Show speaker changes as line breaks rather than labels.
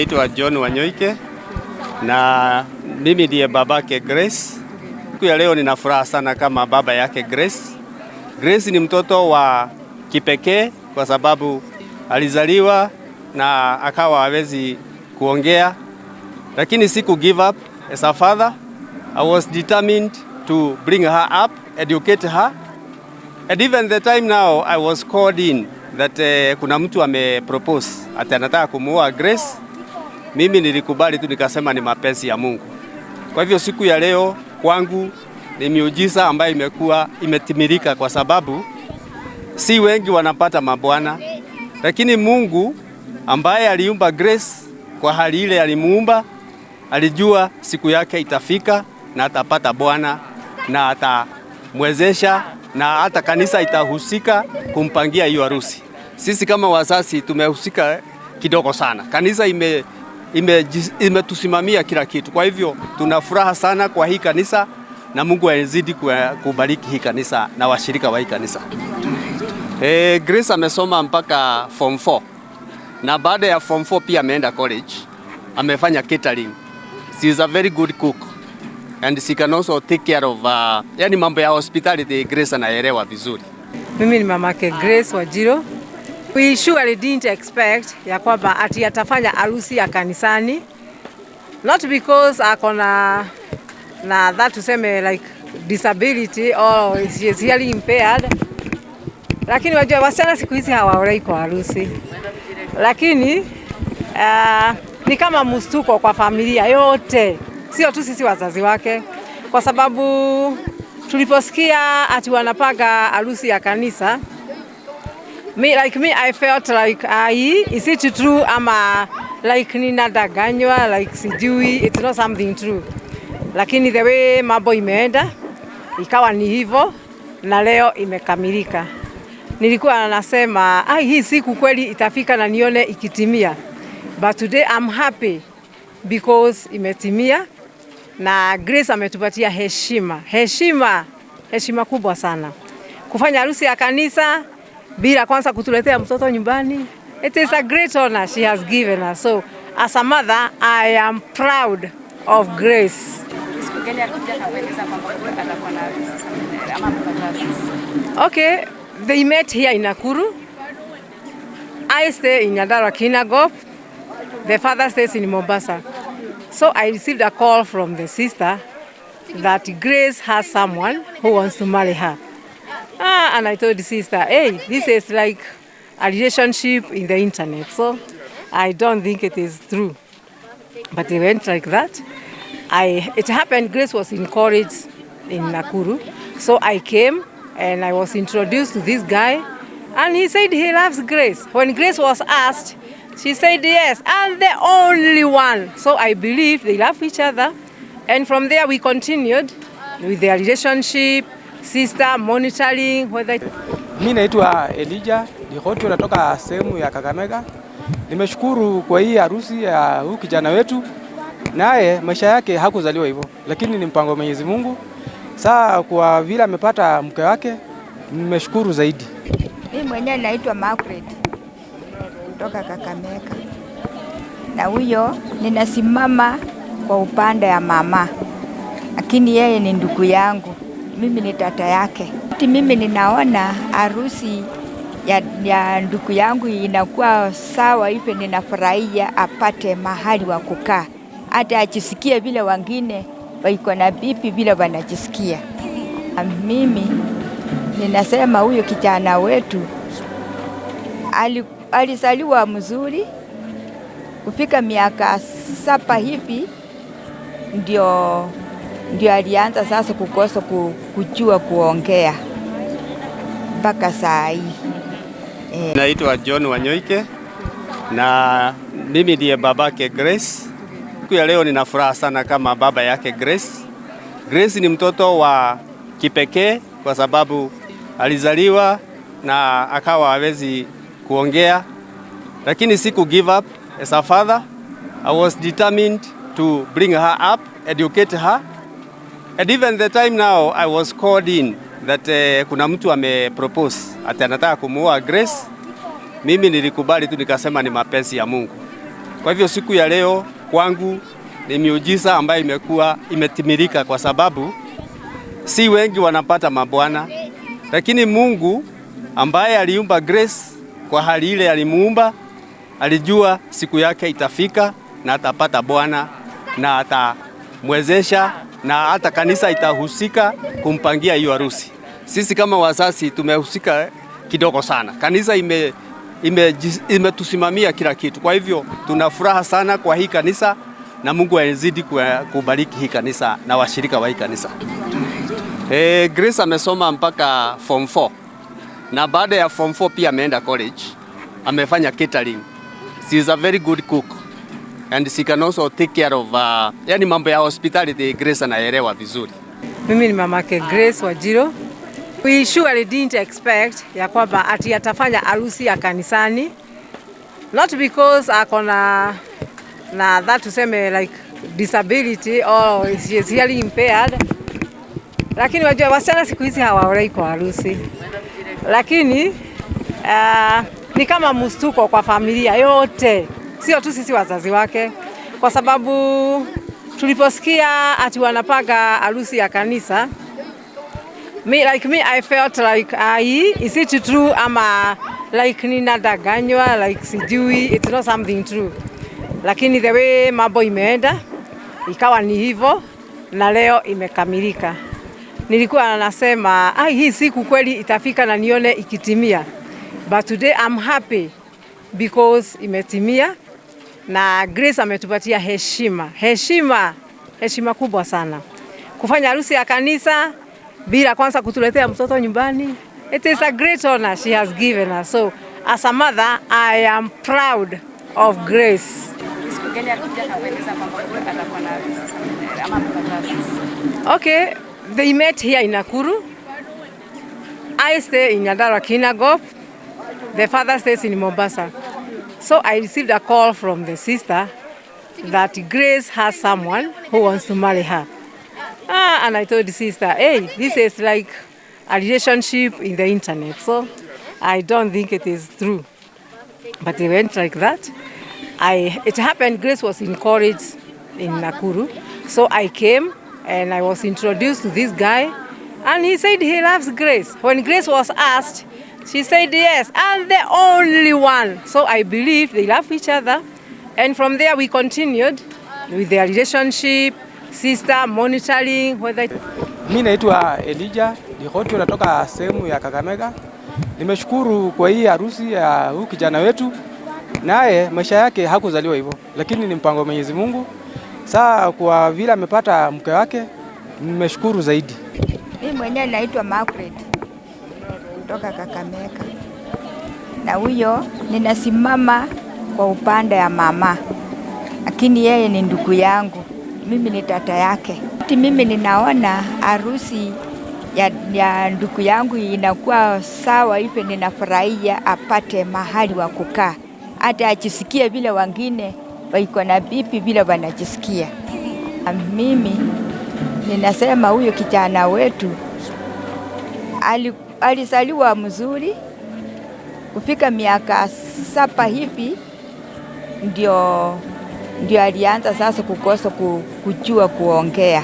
Naitwa John Wanyoike na mimi ndiye babake Grace. Siku ya leo nina furaha sana kama baba yake Grace. Grace ni mtoto wa kipekee kwa sababu alizaliwa na akawa hawezi kuongea, lakini siku give up. As a father, I was determined to bring her up, educate her. And even the time now I was called in that kuna mtu propose ati anataka kumuoa Grace. Mimi nilikubali tu, nikasema ni mapenzi ya Mungu. Kwa hivyo siku ya leo kwangu ni miujiza ambayo imetimilika kwa sababu si wengi wanapata mabwana, lakini Mungu ambaye aliumba Grace kwa hali ile alimuumba, alijua siku yake itafika na atapata bwana na atamwezesha na hata kanisa itahusika kumpangia hiyo harusi. Sisi kama wazazi tumehusika kidogo sana. Kanisa imetusimamia kila kitu. Kwa hivyo tuna furaha sana kwa hii kanisa na Mungu azidi kubariki hii kanisa na washirika wa hii kanisa. Grace amesoma mpaka form 4. Na baada ya form 4 pia ameenda college. Amefanya catering. She is a very good cook. And she can also take care of yani mambo ya hospitality. Grace anaelewa vizuri.
Mimi ni mamake Grace Wajiro. We surely didn't expect ya kwamba ati atafanya harusi ya kanisani. Not because akona na that tuseme like disability or she is hearing impaired. Lakini wajua wasichana siku hizi hawaolei kwa harusi. Lakini ni kama mstuko kwa familia yote. Sio tu sisi wazazi wake, kwa sababu tuliposikia ati wanapanga harusi ya kanisa, me I felt like is it true ama like ninadanganywa, like sijui, it's not something true. Lakini the way mambo imeenda ikawa ni hivyo na leo imekamilika. Nilikuwa nasema hii siku kweli itafika na nione ikitimia, but today I'm happy because imetimia. Na Grace ametupatia heshima kubwa sana. Kufanya harusi ya kanisa bila kwanza kutuletea mtoto nyumbani. It is a great honor she has given us. So as a mother, I am proud of Grace. Okay, they met here in Nakuru. I stay in Nyandarua Kinangop. The father stays in Mombasa. So I received a call from the sister that Grace has someone who wants to marry her. And I told the sister, hey, this is like a relationship in the internet. So I don't think it is true. But it went like that. It happened, Grace was in college in Nakuru. So I came and I was introduced to this guy. And he said he loves Grace. When Grace was asked, she said yes, and the only one. So I believe they love each other. And from there we continued with their relationship, sister monitoring whether.
Mimi naitwa Elijah Dihoti, natoka sehemu ya Kakamega. Nimeshukuru kwa hii harusi ya huyu kijana wetu. Naye maisha yake hakuzaliwa hivyo, lakini ni mpango wa Mwenyezi Mungu. Saa kwa vile amepata mke wake, nimeshukuru zaidi.
Mimi mwenyewe naitwa Margaret kutoka Kakamega. Na huyo ninasimama kwa upande ya mama, lakini yeye ni ndugu yangu, mimi ni tata yake. Mimi ninaona harusi ya ndugu yangu inakuwa sawa hivi, ninafurahia apate mahali wa kukaa, hata ajisikie vile wengine waiko na bibi vile wanajisikia. Mimi ninasema huyo kijana wetu alizaliwa mzuri, kufika miaka 7 hivi ndio alianza sasa kukosa kujua kuongea mpaka saa hii.
Naitwa John Wanyoike na mimi ndiye babake Grace. Siku ya leo nina furaha sana kama baba yake Grace. Grace ni mtoto wa kipekee kwa sababu alizaliwa na akawa hawezi kuongea, lakini siku give up. As a father, I was determined to bring her up, educate her. And even the time now I was called in that kuna mtu propose ati anataka kumuoa Grace. Mimi nilikubali tu, nikasema ni mapenzi ya Mungu. Kwa hivyo siku ya leo kwangu ni miujiza ambayo imekuwa imetimilika, kwa sababu si wengi wanapata mabwana, lakini Mungu ambaye aliumba Grace kwa hali ile alimuumba, alijua siku yake itafika na atapata bwana na atamwezesha na hata kanisa itahusika kumpangia hiyo harusi. Sisi kama wazazi tumehusika kidogo sana. Kanisa imetusimamia kila kitu. Kwa hivyo tuna furaha sana kwa hii kanisa na Mungu azidi kubariki hii kanisa na washirika wa hii kanisa. Grace amesoma mpaka form 4. Na baada ya form 4 pia ameenda college. Amefanya catering. She is a very good cook and she can also take care of yani mambo ya hospitality. Grace anaelewa vizuri.
Mimi ni mamake Grace Wajiro. We surely didn't expect ya kwamba ati atafanya harusi ya kanisani, not because akona na that tuseme like disability or she is hearing impaired, lakini wajua wasichana siku hizi hawaolei kwa harusi, lakini ni kama mstuko kwa familia yote, sio tu sisi wazazi wake, kwa sababu tuliposikia ati wanapanga harusi ya kanisa, I felt like is it true ama like ninadanganywa, like sijui, it's not something true. Lakini the way mambo imeenda ikawa ni hivyo na leo imekamilika. Nilikuwa nasema hii siku kweli itafika na nione ikitimia, but today I'm happy because imetimia na Grace ametupatia heshima kubwa sana kufanya harusi ya kanisa bila kwanza kutuletea mtoto nyumbani. It is a great honor she has given us. So as a mother, I am proud of Grace. Okay, they met here in Nakuru. I stay in Nyandarua Kinangop. The father stays in Mombasa. So I received a call from the sister that Grace has someone who wants to marry her. And I told the sister, hey, this is like a relationship in the internet, so I don't think it is true. But it went like that. It happened, Grace was in college in Nakuru, so I came and I was introduced to this guy, and he said he loves Grace. When Grace was asked, she said yes, and the only one. So I believe they love each other, and from there we continued with their relationship, sister monitoring whether.
Mimi naitwa Elijah Dihotio, natoka sehemu ya Kakamega. Nimeshukuru kwa hii harusi ya huyu kijana wetu, naye maisha yake hakuzaliwa hivyo, lakini ni mpango wa Mwenyezi Mungu. Saa kwa vile amepata mke wake, nimeshukuru zaidi.
Mimi mwenyewe naitwa Margaret kutoka Kakamega, na huyo ninasimama kwa upande ya mama, lakini yeye ni ndugu yangu, mimi ni tata yake. Mimi ninaona harusi ya ndugu yangu inakuwa sawa hivi, ninafurahia apate mahali wa kukaa, hata ajisikie vile wengine waiko na bibi vile wanajisikia. Mimi ninasema huyo kijana wetu alizaliwa mzuri, kufika miaka 7 hivi ndio alianza sasa kukosa kujua kuongea.